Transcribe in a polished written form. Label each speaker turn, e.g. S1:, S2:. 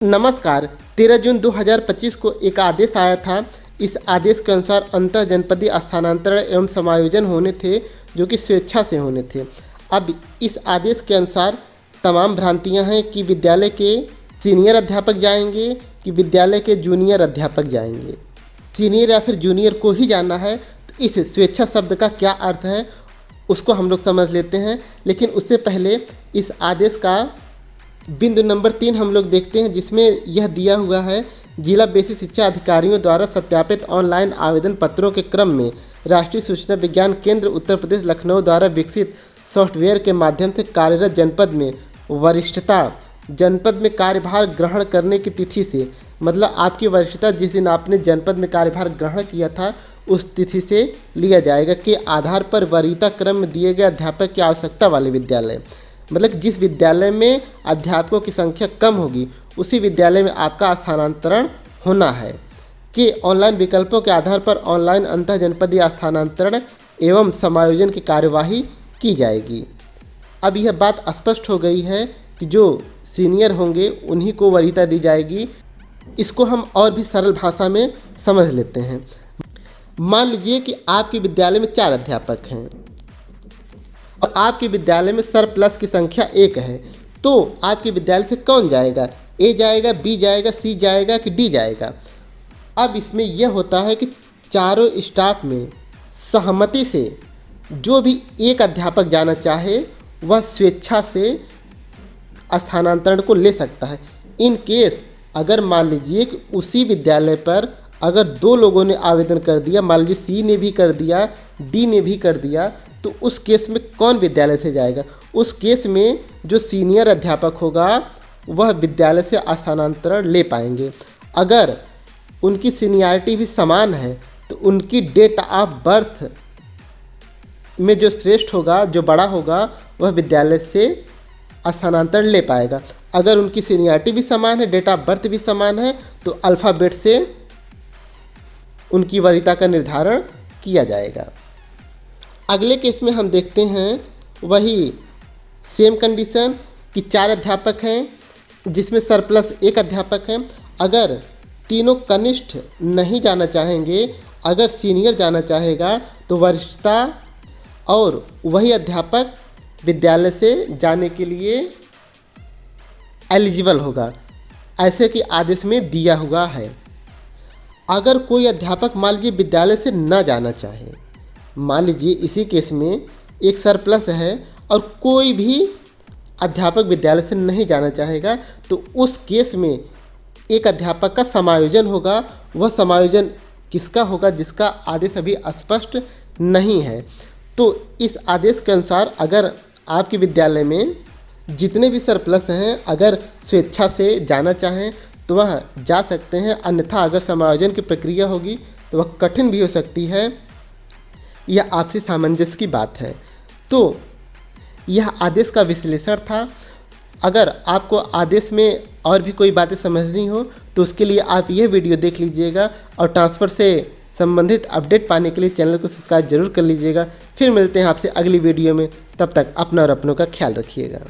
S1: नमस्कार। 13 जून 2025 को एक आदेश आया था। इस आदेश के अनुसार अंतर जनपदीय स्थानांतरण एवं समायोजन होने थे, जो कि स्वेच्छा से होने थे। अब इस आदेश के अनुसार तमाम भ्रांतियां हैं कि विद्यालय के सीनियर अध्यापक जाएंगे कि विद्यालय के जूनियर अध्यापक जाएंगे। सीनियर या फिर जूनियर को ही जाना है, तो इस स्वेच्छा शब्द का क्या अर्थ है उसको हम लोग समझ लेते हैं। लेकिन उससे पहले इस आदेश का बिंदु नंबर 3 हम लोग देखते हैं, जिसमें यह दिया हुआ है, जिला बेसिक शिक्षा अधिकारियों द्वारा सत्यापित ऑनलाइन आवेदन पत्रों के क्रम में राष्ट्रीय सूचना विज्ञान केंद्र उत्तर प्रदेश लखनऊ द्वारा विकसित सॉफ्टवेयर के माध्यम से कार्यरत जनपद में वरिष्ठता, जनपद में कार्यभार ग्रहण करने की तिथि से, मतलब आपकी वरिष्ठता जिस दिन आपने जनपद में कार्यभार ग्रहण किया था उस तिथि से लिया जाएगा के आधार पर वरीयता क्रम में दिए गए अध्यापक की आवश्यकता वाले विद्यालय, मतलब जिस विद्यालय में अध्यापकों की संख्या कम होगी उसी विद्यालय में आपका स्थानांतरण होना है कि ऑनलाइन विकल्पों के आधार पर ऑनलाइन अंतर जनपदीय स्थानांतरण एवं समायोजन की कार्यवाही की जाएगी। अब यह बात स्पष्ट हो गई है कि जो सीनियर होंगे उन्हीं को वरीयता दी जाएगी। इसको हम और भी सरल भाषा में समझ लेते हैं। मान लीजिए कि आपके विद्यालय में 4 अध्यापक हैं और आपके विद्यालय में सरप्लस की संख्या 1 है, तो आपके विद्यालय से कौन जाएगा? ए जाएगा, बी जाएगा, सी जाएगा कि डी जाएगा? अब इसमें यह होता है कि चारों स्टाफ में सहमति से जो भी एक अध्यापक जाना चाहे वह स्वेच्छा से स्थानांतरण को ले सकता है। इन केस अगर मान लीजिए कि उसी विद्यालय पर अगर 2 लोगों ने आवेदन कर दिया, मान लीजिए सी ने भी कर दिया, डी ने भी कर दिया, तो उस केस में कौन विद्यालय से जाएगा? उस केस में जो सीनियर अध्यापक होगा वह विद्यालय से स्थानांतरण ले पाएंगे। अगर उनकी सीनियरिटी भी समान है तो उनकी डेट ऑफ बर्थ में जो श्रेष्ठ होगा, जो बड़ा होगा, वह विद्यालय से स्थानांतरण ले पाएगा। अगर उनकी सीनियरिटी भी समान है, डेट ऑफ बर्थ भी समान है, तो अल्फ़ाबेट से उनकी वरीयता का निर्धारण किया जाएगा। अगले केस में हम देखते हैं वही सेम कंडीशन कि 4 अध्यापक हैं जिसमें सरप्लस 1 अध्यापक है। अगर तीनों कनिष्ठ नहीं जाना चाहेंगे, अगर सीनियर जाना चाहेगा तो वरिष्ठता और वही अध्यापक विद्यालय से जाने के लिए एलिजिबल होगा, ऐसे कि आदेश में दिया हुआ है। अगर कोई अध्यापक मान लीजिए विद्यालय से न जाना चाहे, मान लीजिए इसी केस में एक सरप्लस है और कोई भी अध्यापक विद्यालय से नहीं जाना चाहेगा, तो उस केस में एक अध्यापक का समायोजन होगा। वह समायोजन किसका होगा जिसका आदेश अभी स्पष्ट नहीं है। तो इस आदेश के अनुसार अगर आपके विद्यालय में जितने भी सरप्लस हैं अगर स्वेच्छा से जाना चाहें तो वह जा सकते हैं, अन्यथा अगर समायोजन की प्रक्रिया होगी तो वह कठिन भी हो सकती है। यह आपसी सामंजस्य की बात है। तो यह आदेश का विश्लेषण था। अगर आपको आदेश में और भी कोई बातें समझनी हो तो उसके लिए आप यह वीडियो देख लीजिएगा और ट्रांसफ़र से संबंधित अपडेट पाने के लिए चैनल को सब्सक्राइब जरूर कर लीजिएगा। फिर मिलते हैं आपसे अगली वीडियो में। तब तक अपना और अपनों का ख्याल रखिएगा।